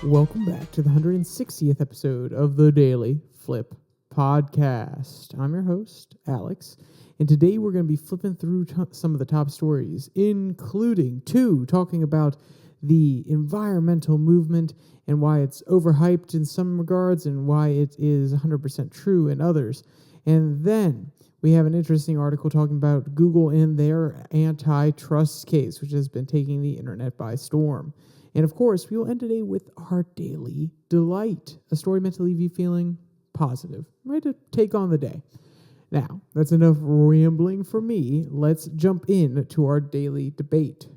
Welcome back to the 160th episode of the Daily Flip podcast. I'm your host, Alex, and today we're going to be flipping through some of the top stories, including talking about the environmental movement and why it's overhyped in some regards and why it is 100% true in others. And then we have an interesting article talking about Google and their antitrust case, which has been taking the internet by storm. And of course, we will end today with our daily delight, a story meant to leave you feeling positive, ready to take on the day. Now, that's enough rambling for me. Let's jump in to our daily debate.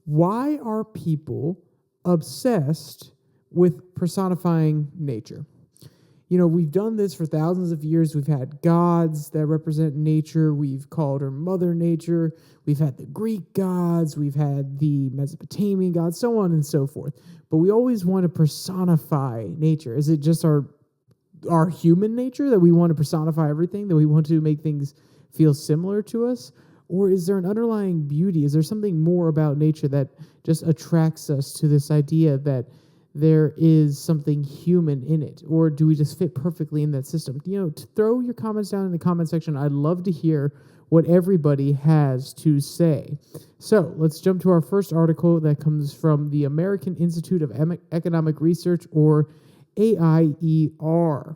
Why are people obsessed with personifying nature? You know, we've done this for thousands of years. We've had gods that represent nature. We've called her Mother Nature. We've had the Greek gods. We've had the Mesopotamian gods, so on and so forth. But we always want to personify nature. Is it just our human nature that we want to personify everything, that we want to make things feel similar to us? Or is there an underlying beauty? Is there something more about nature that just attracts us to this idea that there is something human in it? Or do we just fit perfectly in that system? You know, throw your comments down in the comment section. I'd love to hear what everybody has to say. So let's jump to our first article that comes from the American Institute of Economic Research, or AIER.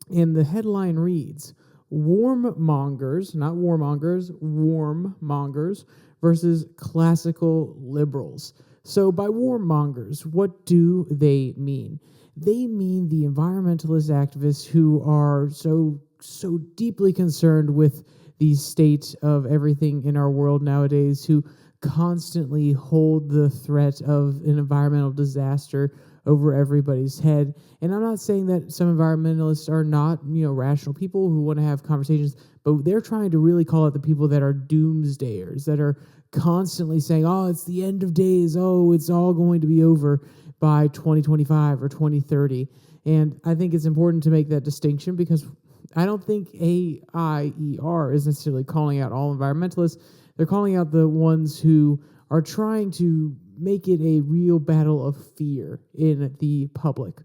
And the headline reads, Warmongers, not warmongers, warmongers versus classical liberals. So by warmongers, what do they mean? They mean the environmentalist activists who are so deeply concerned with the state of everything in our world nowadays, who constantly hold the threat of an environmental disaster over everybody's head. And I'm not saying that some environmentalists are not, rational people who want to have conversations, but they're trying to really call out the people that are doomsdayers, that are constantly saying, oh, it's the end of days. Oh, it's all going to be over by 2025 or 2030. And I think it's important to make that distinction, because I don't think AIER is necessarily calling out all environmentalists. They're calling out the ones who are trying to make it a real battle of fear in the public.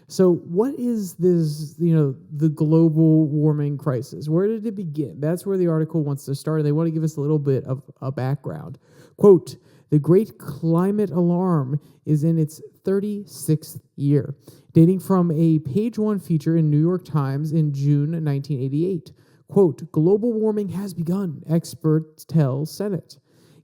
So what is this, the global warming crisis? Where did it begin? That's where the article wants to start. They want to give us a little bit of a background. Quote, the Great Climate Alarm is in its 36th year, dating from a page one feature in New York Times in June 1988. Quote, global warming has begun, experts tell Senate.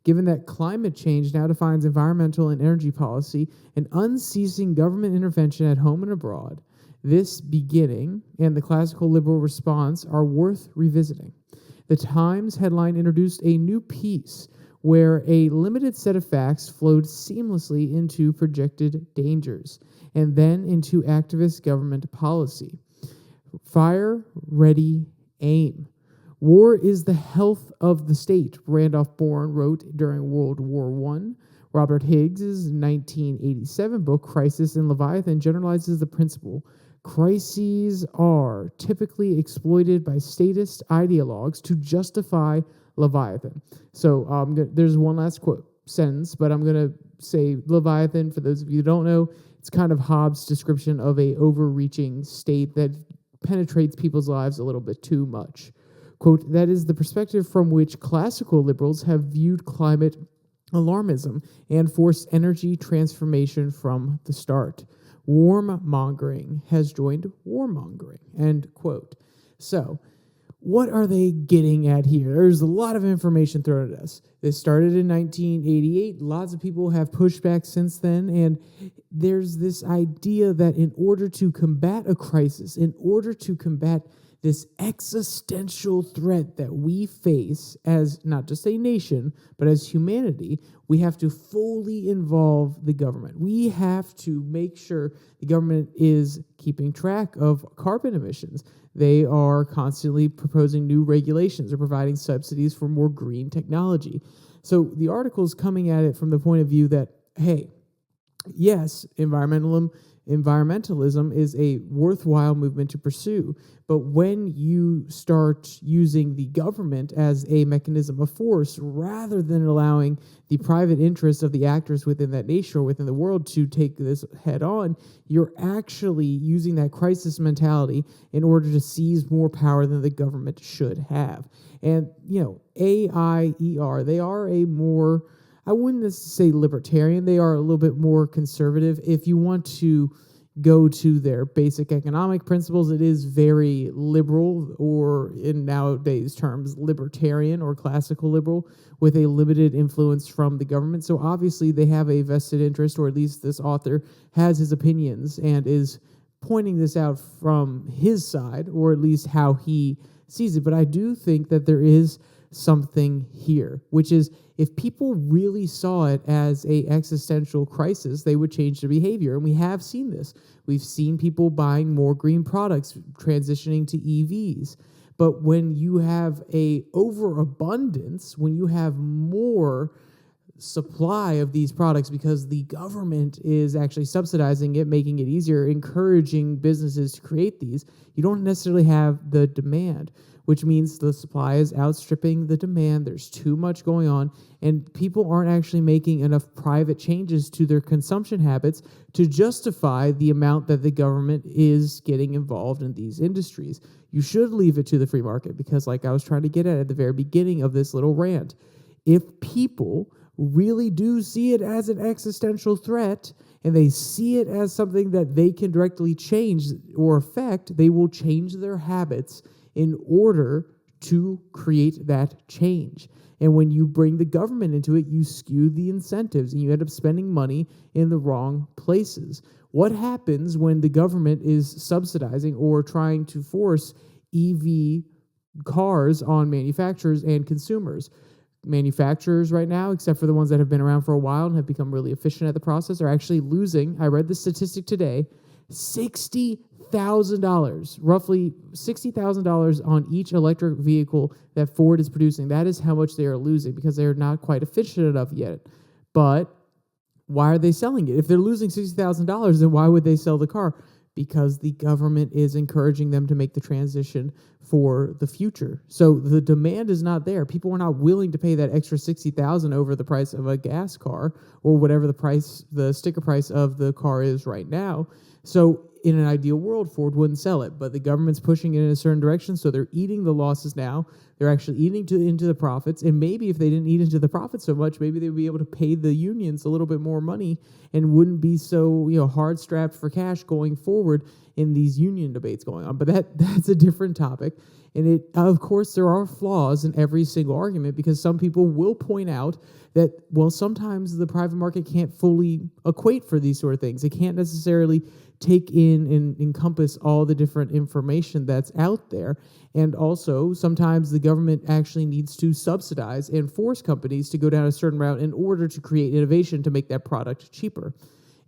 Given that climate change now defines environmental and energy policy and unceasing government intervention at home and abroad, this beginning and the classical liberal response are worth revisiting. The Times headline introduced a new piece where a limited set of facts flowed seamlessly into projected dangers and then into activist government policy. Fire, ready, aim. War is the health of the state, Randolph Bourne wrote during World War I. Robert Higgs' 1987 book, Crisis in Leviathan, generalizes the principle. Crises are typically exploited by statist ideologues to justify Leviathan. So there's one last sentence, but I'm going to say Leviathan, for those of you who don't know, it's kind of Hobbes' description of a overreaching state that penetrates people's lives a little bit too much. Quote, that is the perspective from which classical liberals have viewed climate alarmism and forced energy transformation from the start. Warmongering has joined warmongering, end quote. So, what are they getting at here? There's a lot of information thrown at us. This started in 1988. Lots of people have pushed back since then, and there's this idea that in order to combat a crisis, in order to combat this existential threat that we face as not just a nation, but as humanity, we have to fully involve the government. We have to make sure the government is keeping track of carbon emissions. They are constantly proposing new regulations or providing subsidies for more green technology. So the article is coming at it from the point of view that, hey, yes, environmentalism environmentalism is a worthwhile movement to pursue. But when you start using the government as a mechanism of force rather than allowing the private interests of the actors within that nation or within the world to take this head on, you're actually using that crisis mentality in order to seize more power than the government should have. And, AIER, they are a more, I wouldn't necessarily say libertarian, they are a little bit more conservative. If you want to go to their basic economic principles, it is very liberal, or in nowadays terms, libertarian or classical liberal, with a limited influence from the government. So obviously they have a vested interest, or at least this author has his opinions and is pointing this out from his side, or at least how he sees it. But I do think that there is something here, which is if people really saw it as a existential crisis, they would change their behavior. And we have seen this. We've seen people buying more green products, transitioning to EVs. But when you have a overabundance, when you have more supply of these products because the government is actually subsidizing it, making it easier, encouraging businesses to create these, you don't necessarily have the demand, which means the supply is outstripping the demand. There's too much going on, and people aren't actually making enough private changes to their consumption habits to justify the amount that the government is getting involved in these industries. You should leave it to the free market because, like I was trying to get at the very beginning of this little rant, if people really do see it as an existential threat and they see it as something that they can directly change or affect, they will change their habits in order to create that change. And when you bring the government into it, you skew the incentives and you end up spending money in the wrong places. What happens when the government is subsidizing or trying to force EV cars on manufacturers and consumers? Manufacturers right now, except for the ones that have been around for a while and have become really efficient at the process, are actually losing, I read the statistic today, $60,000, roughly $60,000 on each electric vehicle that Ford is producing. That is how much they are losing because they are not quite efficient enough yet. But why are they selling it? If they're losing $60,000, then why would they sell the car? Because the government is encouraging them to make the transition for the future. So the demand is not there. People are not willing to pay that extra $60,000 over the price of a gas car or whatever the sticker price of the car is right now. So in an ideal world, Ford wouldn't sell it, but the government's pushing it in a certain direction, so they're eating the losses now. They're actually eating into the profits, and maybe if they didn't eat into the profits so much, maybe they would be able to pay the unions a little bit more money and wouldn't be so hard-strapped for cash going forward in these union debates going on. But that's a different topic, and of course there are flaws in every single argument because some people will point out that, well, sometimes the private market can't fully equate for these sort of things. It can't necessarily take in and encompass all the different information that's out there. And also, sometimes the government actually needs to subsidize and force companies to go down a certain route in order to create innovation to make that product cheaper.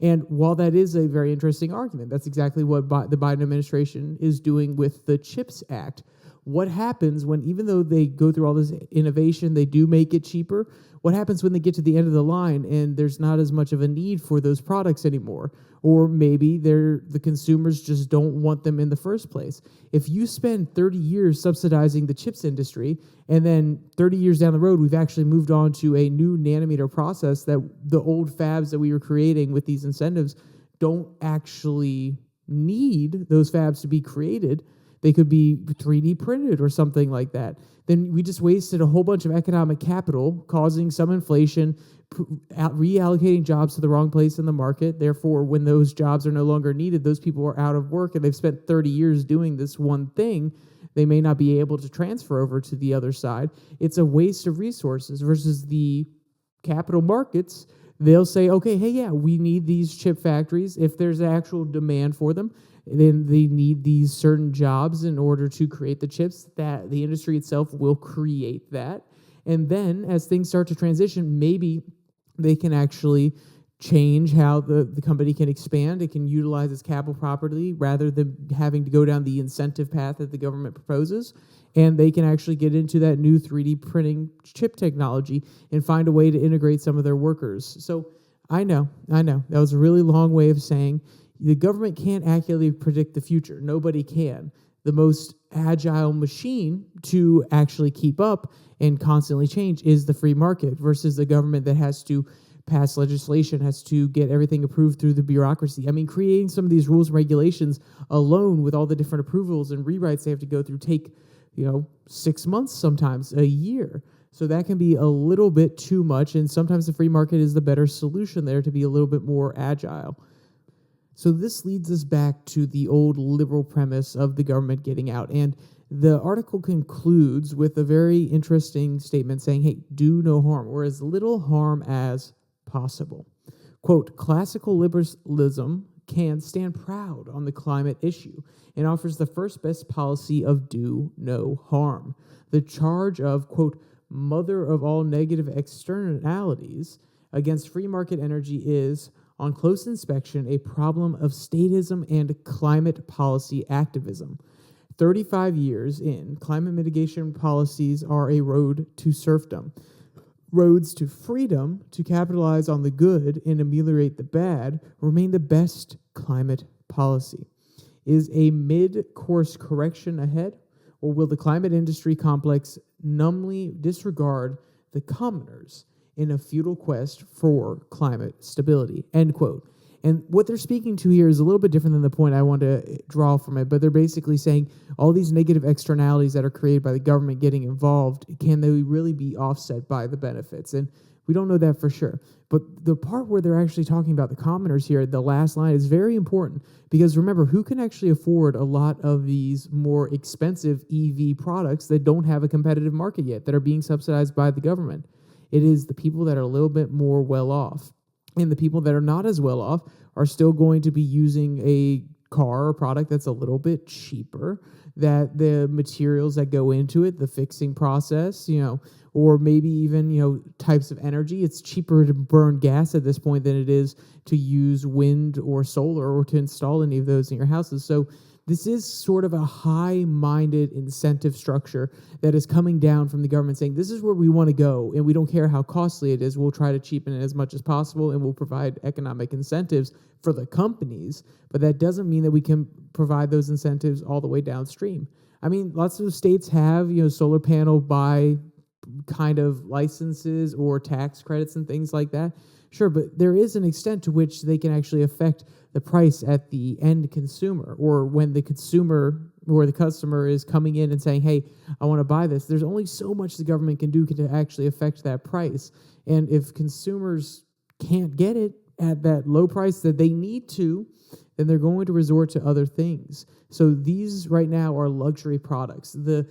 And while that is a very interesting argument, that's exactly what the Biden administration is doing with the CHIPS Act. What happens when, even though they go through all this innovation, they do make it cheaper? What happens when they get to the end of the line and there's not as much of a need for those products anymore? Or maybe the consumers just don't want them in the first place. If you spend 30 years subsidizing the chips industry, and then 30 years down the road, we've actually moved on to a new nanometer process that the old fabs that we were creating with these incentives don't actually need those fabs to be created. They could be 3D printed or something like that. Then we just wasted a whole bunch of economic capital, causing some inflation, reallocating jobs to the wrong place in the market. Therefore, when those jobs are no longer needed, those people are out of work and they've spent 30 years doing this one thing. They may not be able to transfer over to the other side. It's a waste of resources versus the capital markets. They'll say, okay, hey, yeah, we need these chip factories. If there's actual demand for them, then they need these certain jobs in order to create the chips. That the industry itself will create that. And then as things start to transition, maybe they can actually change how the company can expand. It can utilize its capital properly rather than having to go down the incentive path that the government proposes. And they can actually get into that new 3D printing chip technology and find a way to integrate some of their workers. So I know. That was a really long way of saying The government can't accurately predict the future. Nobody can. The most agile machine to actually keep up and constantly change is the free market versus the government that has to pass legislation, has to get everything approved through the bureaucracy. I mean, creating some of these rules and regulations alone with all the different approvals and rewrites they have to go through take, 6 months, sometimes a year. So that can be a little bit too much, and sometimes the free market is the better solution there to be a little bit more agile. So this leads us back to the old liberal premise of the government getting out. And the article concludes with a very interesting statement saying, hey, do no harm, or as little harm as possible. Quote, classical liberalism can stand proud on the climate issue and offers the first best policy of do no harm. The charge of, quote, mother of all negative externalities against free market energy is, on close inspection, a problem of statism and climate policy activism. 35 years in, climate mitigation policies are a road to serfdom. Roads to freedom, to capitalize on the good and ameliorate the bad, remain the best climate policy. Is a mid-course correction ahead, or will the climate industry complex numbly disregard the commoners in a futile quest for climate stability? End quote. And what they're speaking to here is a little bit different than the point I want to draw from it, but they're basically saying all these negative externalities that are created by the government getting involved, can they really be offset by the benefits? And we don't know that for sure. But the part where they're actually talking about the commoners here, the last line, is very important because remember, who can actually afford a lot of these more expensive EV products that don't have a competitive market yet, that are being subsidized by the government? It is the people that are a little bit more well off. And the people that are not as well off are still going to be using a car or product that's a little bit cheaper, that the materials that go into it, the fixing process, or maybe even, types of energy. It's cheaper to burn gas at this point than it is to use wind or solar or to install any of those in your houses. So this is sort of a high-minded incentive structure that is coming down from the government saying, this is where we want to go, and we don't care how costly it is. We'll try to cheapen it as much as possible, and we'll provide economic incentives for the companies, but that doesn't mean that we can provide those incentives all the way downstream. I mean, lots of states have, solar panel buy kind of licenses or tax credits and things like that. Sure, but there is an extent to which they can actually affect the price at the end consumer, or when the consumer or the customer is coming in and saying, hey, I want to buy this. There's only so much the government can do to actually affect that price. And if consumers can't get it at that low price that they need to, then they're going to resort to other things. So these right now are luxury products. The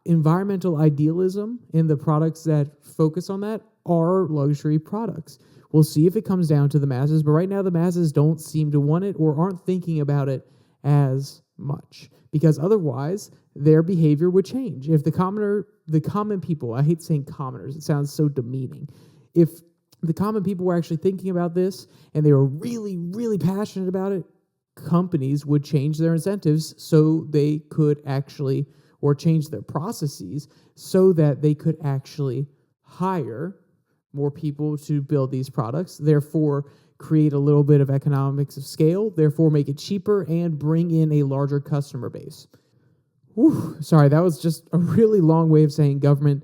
environmental idealism and the products that focus on that are luxury products. We'll see if it comes down to the masses, but right now the masses don't seem to want it or aren't thinking about it as much, because otherwise their behavior would change. If the common people, I hate saying commoners, it sounds so demeaning. If the common people were actually thinking about this and they were really, really passionate about it, companies would change their incentives so they could actually, or change their processes so that they could actually hire more people to build these products, therefore create a little bit of economics of scale, therefore make it cheaper and bring in a larger customer base. Whew, sorry, that was just a really long way of saying government,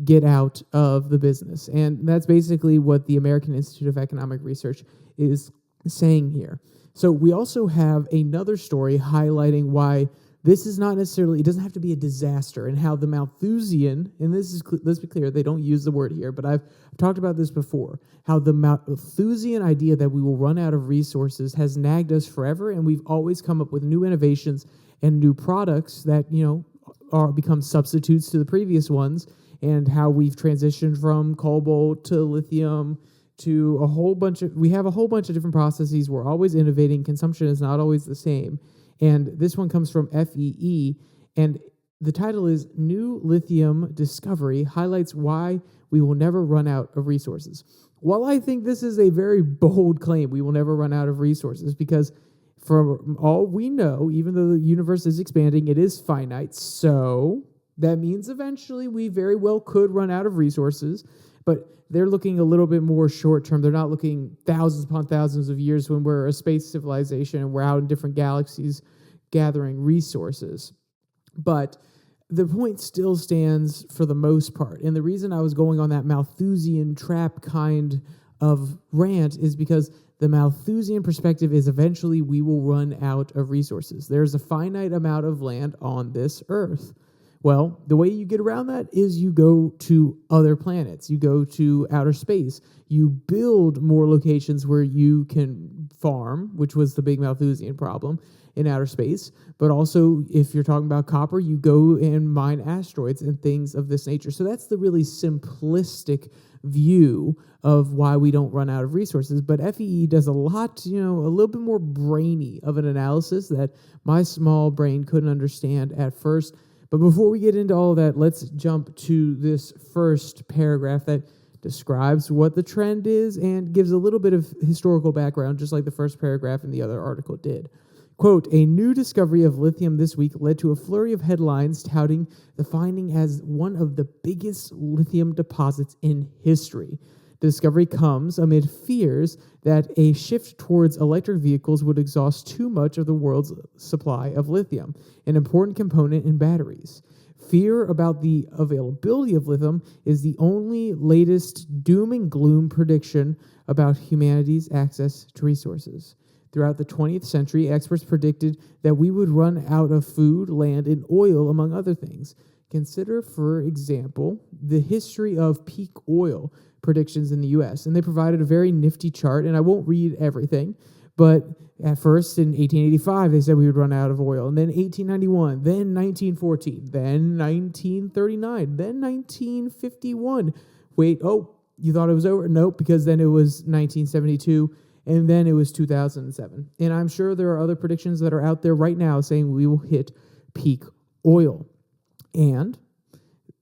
get out of the business. And that's basically what the American Institute of Economic Research is saying here. So we also have another story highlighting why this is not necessarily, it doesn't have to be a disaster, and how the Malthusian, and this is, let's be clear, they don't use the word here, but I've talked about this before, how the Malthusian idea that we will run out of resources has nagged us forever, and we've always come up with new innovations and new products that, become substitutes to the previous ones, and how we've transitioned from cobalt to lithium to we have a whole bunch of different processes. We're always innovating. Consumption is not always the same. And this one comes from FEE, and the title is New Lithium Discovery Highlights Why We Will Never Run Out of Resources. While I think this is a very bold claim, we will never run out of resources, because from all we know, even though the universe is expanding, it is finite. So that means eventually we very well could run out of resources. But they're looking a little bit more short term. They're not looking thousands upon thousands of years when we're a space civilization and we're out in different galaxies gathering resources. But the point still stands for the most part. And the reason I was going on that Malthusian trap kind of rant is because the Malthusian perspective is eventually we will run out of resources. There's a finite amount of land on this earth. Well, the way you get around that is you go to other planets. You go to outer space. You build more locations where you can farm, which was the big Malthusian problem in outer space. But also, if you're talking about copper, you go and mine asteroids and things of this nature. So that's the really simplistic view of why we don't run out of resources. But FEE does a lot, a little bit more brainy of an analysis that my small brain couldn't understand at first. But before we get into all of that, let's jump to this first paragraph that describes what the trend is and gives a little bit of historical background, just like the first paragraph in the other article did. Quote, a new discovery of lithium this week led to a flurry of headlines touting the finding as one of the biggest lithium deposits in history. The discovery comes amid fears that a shift towards electric vehicles would exhaust too much of the world's supply of lithium, an important component in batteries. Fear about the availability of lithium is the only latest doom and gloom prediction about humanity's access to resources. Throughout the 20th century, experts predicted that we would run out of food, land, and oil, among other things. Consider, for example, the history of peak oil predictions in the U.S., and they provided a very nifty chart, and I won't read everything, but at first, in 1885, they said we would run out of oil, and then 1891, then 1914, then 1939, then 1951. Wait, you thought it was over? Nope, because then it was 1972, and then it was 2007. And I'm sure there are other predictions that are out there right now saying we will hit peak oil. And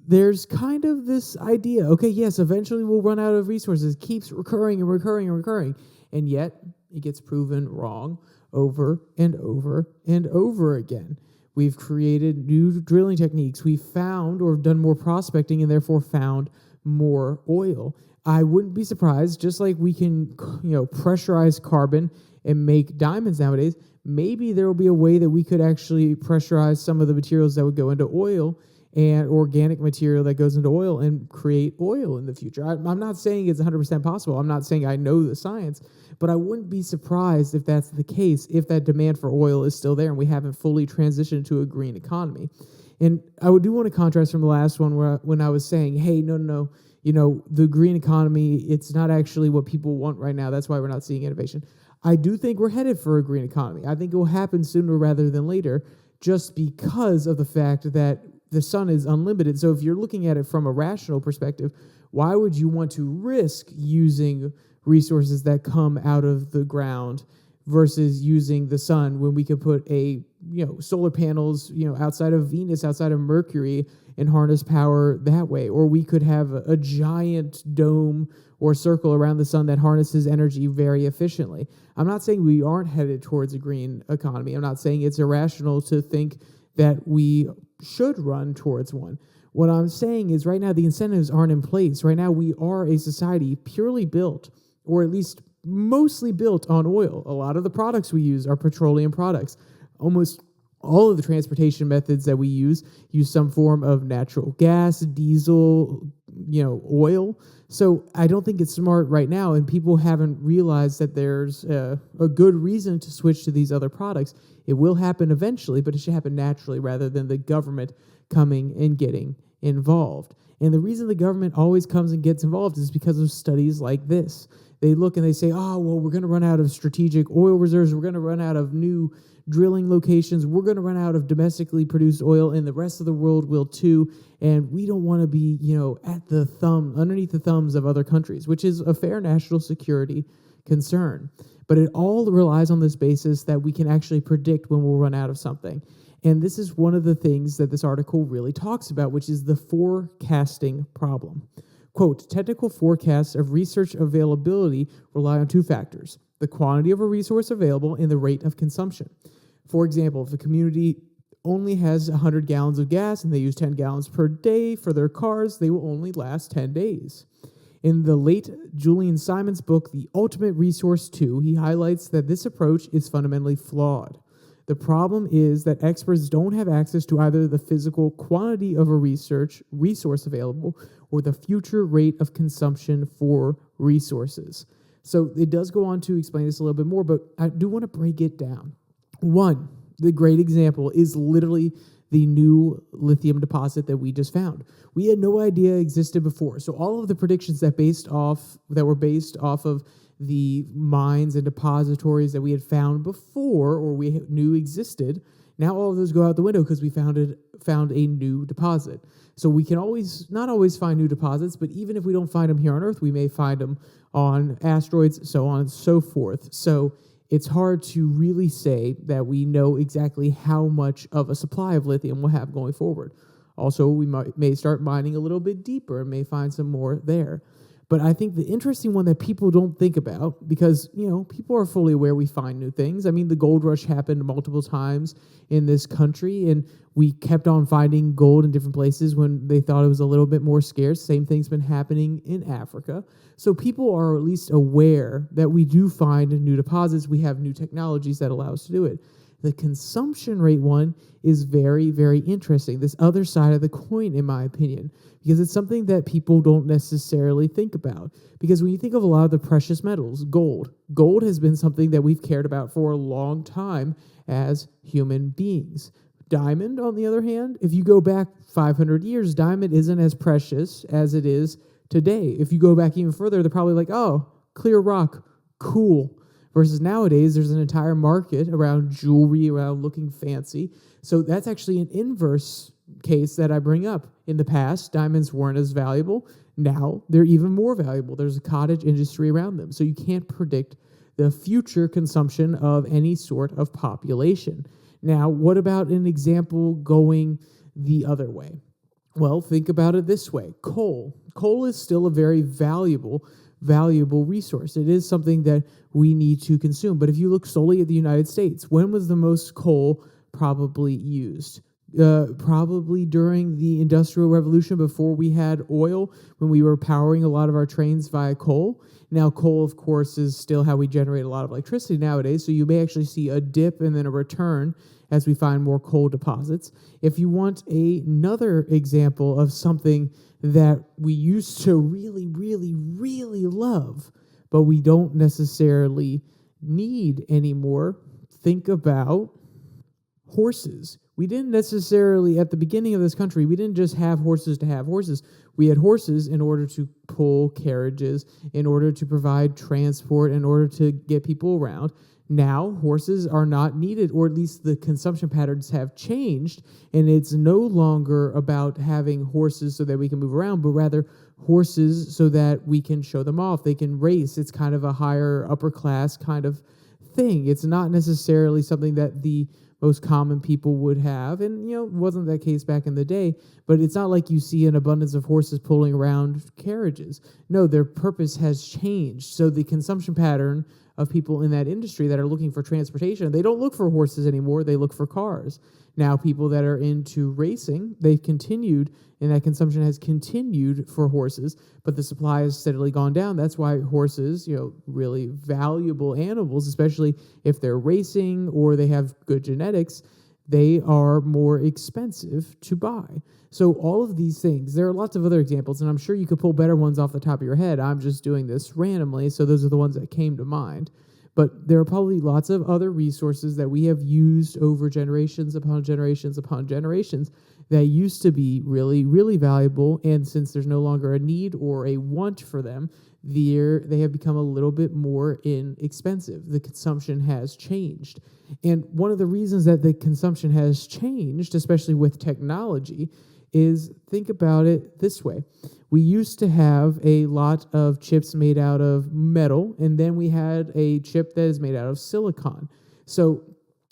there's kind of this idea, okay, yes, eventually we'll run out of resources. It keeps recurring and recurring and recurring. And yet it gets proven wrong over and over and over again. We've created new drilling techniques. We've found or done more prospecting and therefore found more oil. I wouldn't be surprised, just like we can, pressurize carbon and make diamonds nowadays, maybe there will be a way that we could actually pressurize some of the materials that would go into oil and organic material that goes into oil and create oil in the future. I'm not saying it's 100% possible. I'm not saying I know the science, but I wouldn't be surprised if that's the case, if that demand for oil is still there and we haven't fully transitioned to a green economy. And I do want to contrast from the last one when I was saying, hey, no, the green economy, it's not actually what people want right now. That's why we're not seeing innovation. I do think we're headed for a green economy. I think it will happen sooner rather than later, just because of the fact that the sun is unlimited. So if you're looking at it from a rational perspective, why would you want to risk using resources that come out of the ground versus using the sun when we could put solar panels, outside of Venus, outside of Mercury, and harness power that way? Or we could have a giant dome or circle around the sun that harnesses energy very efficiently. I'm not saying we aren't headed towards a green economy. I'm not saying it's irrational to think that we should run towards one. What I'm saying is right now the incentives aren't in place. Right now we are a society purely built, or at least mostly built on oil. A lot of the products we use are petroleum products. Almost all of the transportation methods that we use some form of natural gas, diesel, oil. So I don't think it's smart right now, and people haven't realized that there's a good reason to switch to these other products. It will happen eventually, but it should happen naturally rather than the government coming and getting involved. And the reason the government always comes and gets involved is because of studies like this. They look and they say, we're going to run out of strategic oil reserves. We're going to run out of new drilling locations. We're going to run out of domestically produced oil, and the rest of the world will too. And we don't want to be, underneath the thumbs of other countries, which is a fair national security concern. But it all relies on this basis that we can actually predict when we'll run out of something. And this is one of the things that this article really talks about, which is the forecasting problem. Quote, technical forecasts of research availability rely on two factors: the quantity of a resource available and the rate of consumption. For example, if the community only has 100 gallons of gas and they use 10 gallons per day for their cars, they will only last 10 days. In the late Julian Simon's book, The Ultimate Resource 2, he highlights that this approach is fundamentally flawed. The problem is that experts don't have access to either the physical quantity of a resource available or the future rate of consumption for resources. So it does go on to explain this a little bit more, but I do want to break it down. One, the great example is literally the new lithium deposit that we just found. We had no idea existed before. So all of the predictions that were based off of the mines and depositories that we had found before or we knew existed, now all of those go out the window because we found a new deposit. So we can not always find new deposits, but even if we don't find them here on Earth, we may find them on asteroids, so on and so forth. So it's hard to really say that we know exactly how much of a supply of lithium we'll have going forward. Also, we may start mining a little bit deeper and may find some more there. But I think the interesting one that people don't think about, because, people are fully aware we find new things. I mean, the gold rush happened multiple times in this country, and we kept on finding gold in different places when they thought it was a little bit more scarce. Same thing's been happening in Africa. So people are at least aware that we do find new deposits. We have new technologies that allow us to do it. The consumption rate one is very, very interesting. This other side of the coin, in my opinion, because it's something that people don't necessarily think about. Because when you think of a lot of the precious metals, gold has been something that we've cared about for a long time as human beings. Diamond, on the other hand, if you go back 500 years, diamond isn't as precious as it is today. If you go back even further, they're probably like, oh, clear rock, cool. Versus nowadays, there's an entire market around jewelry, around looking fancy. So that's actually an inverse case that I bring up. In the past, diamonds weren't as valuable. Now they're even more valuable. There's a cottage industry around them. So you can't predict the future consumption of any sort of population. Now, what about an example going the other way? Well, think about it this way. Coal. Coal is still a very valuable resource. It is something that we need to consume. But if you look solely at the United States, when was the most coal probably used? Probably during the Industrial Revolution, before we had oil, when we were powering a lot of our trains via coal. Now, coal, of course, is still how we generate a lot of electricity nowadays, so you may actually see a dip and then a return as we find more coal deposits. If you want another example of something that we used to really, really, really love, but we don't necessarily need anymore, think about horses. We didn't necessarily, at the beginning of this country, we didn't just have horses to have horses. We had horses in order to pull carriages, in order to provide transport, in order to get people around. Now, horses are not needed, or at least the consumption patterns have changed, and it's no longer about having horses so that we can move around, but rather horses so that we can show them off. They can race. It's kind of a higher, upper class kind of thing. It's not necessarily something that the most common people would have, and wasn't that case back in the day, but it's not like you see an abundance of horses pulling around carriages. No, their purpose has changed. So the consumption pattern of people in that industry that are looking for transportation, they don't look for horses anymore, they look for cars. Now, people that are into racing, they've continued, and that consumption has continued for horses, but the supply has steadily gone down. That's why horses, really valuable animals, especially if they're racing or they have good genetics, they are more expensive to buy. So all of these things, there are lots of other examples, and I'm sure you could pull better ones off the top of your head. I'm just doing this randomly, so those are the ones that came to mind. But there are probably lots of other resources that we have used over generations upon generations upon generations that used to be really, really valuable, and since there's no longer a need or a want for them, they have become a little bit more inexpensive. The consumption has changed. And one of the reasons that the consumption has changed, especially with technology, is think about it this way. We used to have a lot of chips made out of metal, and then we had a chip that is made out of silicon. So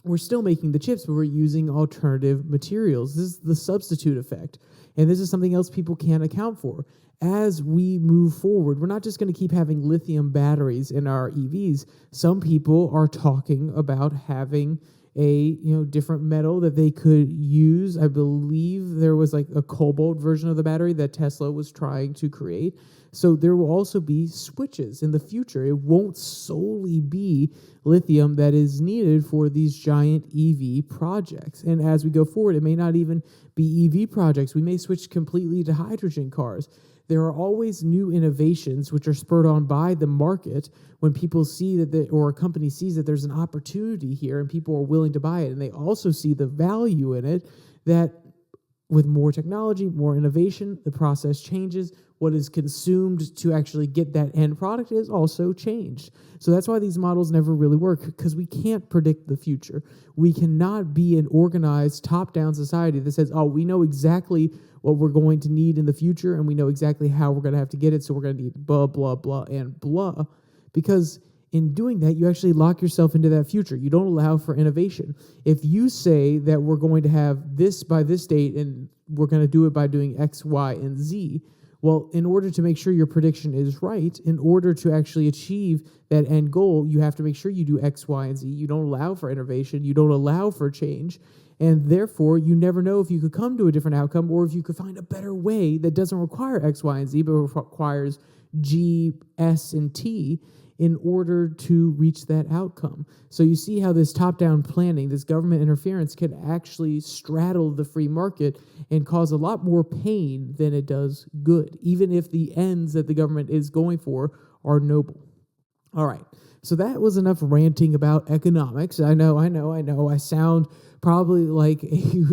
we're still making the chips, but we're using alternative materials. This is the substitute effect. And this is something else people can't account for. As we move forward, we're not just going to keep having lithium batteries in our EVs. Some people are talking about having a different metal that they could use. I believe there was like a cobalt version of the battery that Tesla was trying to create. So there will also be switches in the future. It won't solely be lithium that is needed for these giant EV projects. And as we go forward, it may not even be EV projects. We may switch completely to hydrogen cars. There are always new innovations which are spurred on by the market when people see or a company sees that there's an opportunity here and people are willing to buy it. And they also see the value in it, that with more technology, more innovation, the process changes. What is consumed to actually get that end product is also changed. So that's why these models never really work, because we can't predict the future. We cannot be an organized top-down society that says, oh, we know exactly what we're going to need in the future and we know exactly how we're going to have to get it, so we're going to need blah, blah, blah, and blah. Because in doing that, you actually lock yourself into that future. You don't allow for innovation. If you say that we're going to have this by this date and we're going to do it by doing X, Y, and Z, well, in order to make sure your prediction is right, in order to actually achieve that end goal, you have to make sure you do X, Y, and Z. You don't allow for innovation. You don't allow for change. And therefore, you never know if you could come to a different outcome or if you could find a better way that doesn't require X, Y, and Z, but requires G, S, and T in order to reach that outcome. So you see how this top-down planning, this government interference, can actually straddle the free market and cause a lot more pain than it does good, even if the ends that the government is going for are noble. All right, so that was enough ranting about economics. I know. I sound probably like a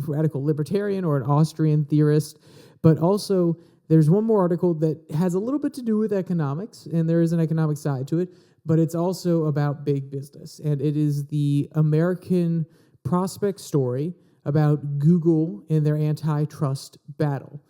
radical libertarian or an Austrian theorist, but also there's one more article that has a little bit to do with economics, and there is an economic side to it, but it's also about big business, and it is the American prospect story about Google and their antitrust battle.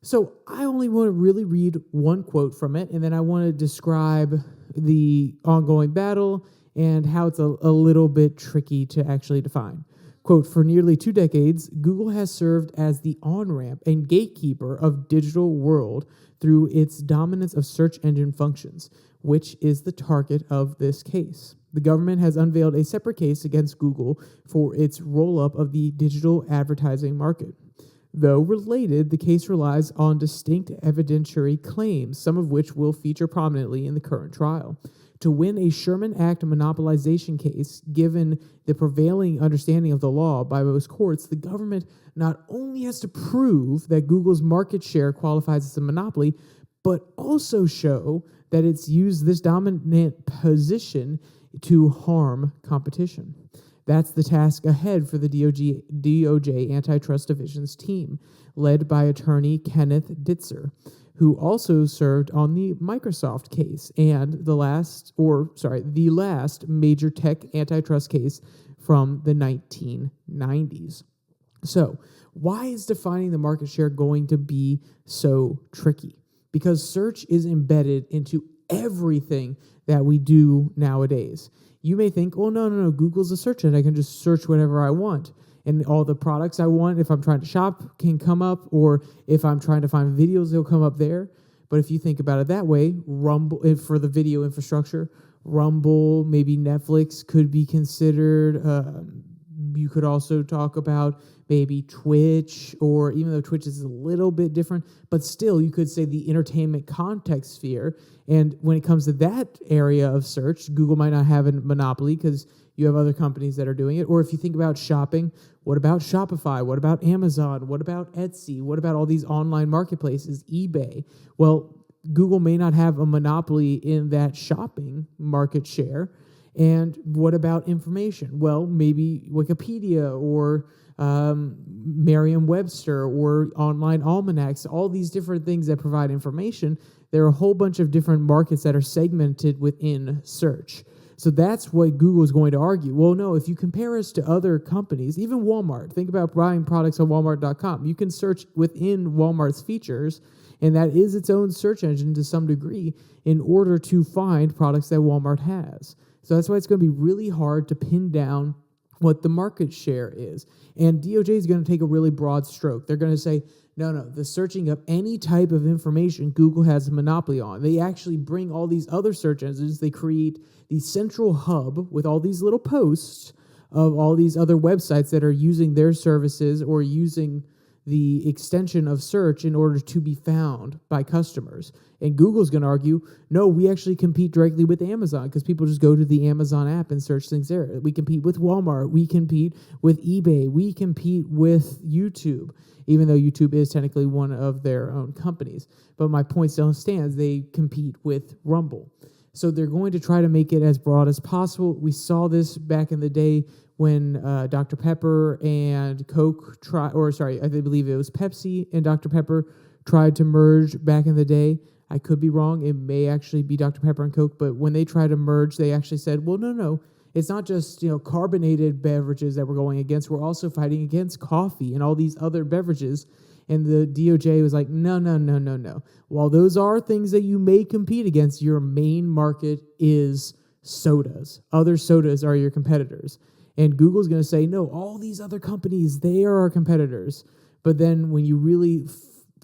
So I only want to really read one quote from it, and then I want to describe the ongoing battle and how it's a little bit tricky to actually define. Quote, for nearly 2 decades, Google has served as the on-ramp and gatekeeper of digital world through its dominance of search engine functions, which is the target of this case. The government has unveiled a separate case against Google for its roll-up of the digital advertising market. Though related, the case relies on distinct evidentiary claims, some of which will feature prominently in the current trial. To win a Sherman Act monopolization case, given the prevailing understanding of the law by most courts, the government not only has to prove that Google's market share qualifies as a monopoly, but also show that it's used this dominant position to harm competition. That's the task ahead for the DOJ Antitrust Division's team, led by attorney Kenneth Ditzer, who also served on the Microsoft case and the last major tech antitrust case from the 1990s. So, why is defining the market share going to be so tricky? Because search is embedded into everything that we do nowadays. You may think, oh, no, Google's a search engine. I can just search whatever I want. And all the products I want, if I'm trying to shop, can come up, or if I'm trying to find videos, they'll come up there. But if you think about it that way, Rumble, for the video infrastructure, Rumble, maybe Netflix could be considered. You could also talk about maybe Twitch, or even though Twitch is a little bit different, but still you could say the entertainment context sphere. And when it comes to that area of search, Google might not have a monopoly because you have other companies that are doing it. Or if you think about shopping, what about Shopify? What about Amazon? What about Etsy? What about all these online marketplaces, eBay? Well, Google may not have a monopoly in that shopping market share. And what about information? Well, maybe Wikipedia or Merriam-Webster or online almanacs, all these different things that provide information. There are a whole bunch of different markets that are segmented within search. So that's what Google is going to argue. Well, no, if you compare us to other companies, even Walmart, think about buying products on Walmart.com. You can search within Walmart's features, and that is its own search engine to some degree in order to find products that Walmart has. So that's why it's going to be really hard to pin down what the market share is. And DOJ is going to take a really broad stroke. They're going to say, no, the searching of any type of information Google has a monopoly on. They actually bring all these other search engines. They create the central hub with all these little posts of all these other websites that are using their services or using the extension of search in order to be found by customers. And Google's going to argue, no, we actually compete directly with Amazon because people just go to the Amazon app and search things there. We compete with Walmart. We compete with eBay. We compete with YouTube, even though YouTube is technically one of their own companies. But my point still stands. They compete with Rumble. So they're going to try to make it as broad as possible. We saw this back in the day when Dr. Pepper and Coke I believe it was Pepsi and Dr. Pepper tried to merge back in the day. I could be wrong. It may actually be Dr. Pepper and Coke, but when they tried to merge, they actually said, well, no. It's not just, carbonated beverages that we're going against. We're also fighting against coffee and all these other beverages. And the DOJ was like, no. While those are things that you may compete against, your main market is sodas. Other sodas are your competitors. And Google's going to say, no, all these other companies, they are our competitors. But then when you really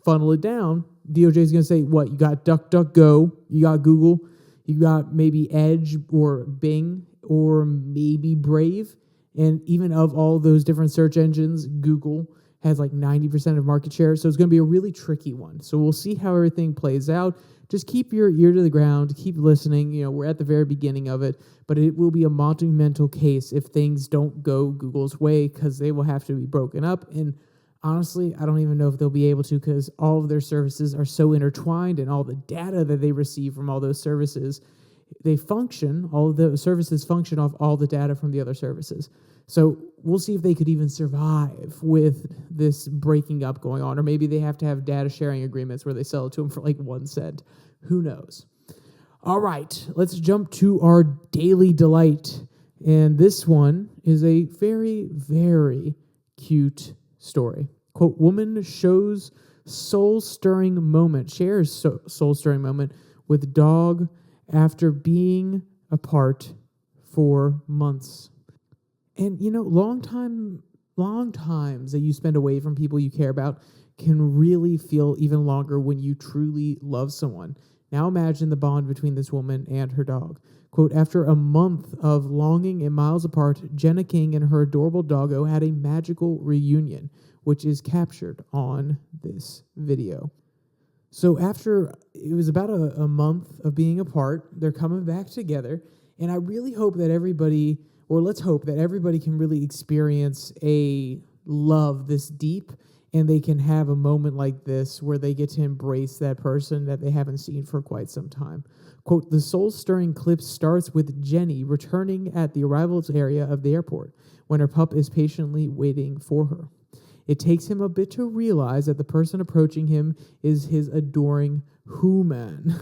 funnel it down, DOJ is going to say, what? You got DuckDuckGo, you got Google, you got maybe Edge or Bing or maybe Brave. And even of all those different search engines, Google has like 90% of market share. So it's going to be a really tricky one. So we'll see how everything plays out. Just keep your ear to the ground, keep listening. We're at the very beginning of it, but it will be a monumental case if things don't go Google's way because they will have to be broken up. And honestly, I don't even know if they'll be able to because all of their services are so intertwined and all the data that they receive from all those services, all of the services function off all the data from the other services. So we'll see if they could even survive with this breaking up going on, or maybe they have to have data sharing agreements where they sell it to them for like 1 cent. Who knows? All right, let's jump to our daily delight. And this one is a very, very cute story. Quote, woman shares soul-stirring moment with dog after being apart for months. And, long times that you spend away from people you care about can really feel even longer when you truly love someone. Now imagine the bond between this woman and her dog. Quote, after a month of longing and miles apart, Jenna King and her adorable doggo had a magical reunion, which is captured on this video. So after it was about a month of being apart, they're coming back together. And I really hope that let's hope that everybody can really experience a love this deep and they can have a moment like this where they get to embrace that person that they haven't seen for quite some time. Quote, the soul-stirring clip starts with Jenny returning at the arrivals area of the airport when her pup is patiently waiting for her. It takes him a bit to realize that the person approaching him is his adoring human.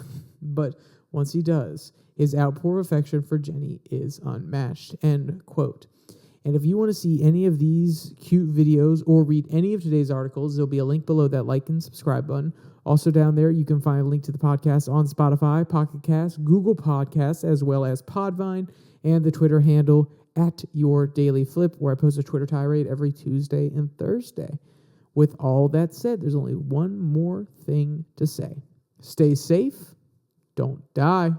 But once he does, his outpour of affection for Jenny is unmatched. End quote. And if you want to see any of these cute videos or read any of today's articles, there'll be a link below that like and subscribe button. Also down there, you can find a link to the podcast on Spotify, Pocket Cast, Google Podcasts, as well as Podvine, and the Twitter handle @YourDailyFlip, where I post a Twitter tirade every Tuesday and Thursday. With all that said, there's only one more thing to say. Stay safe. Don't die.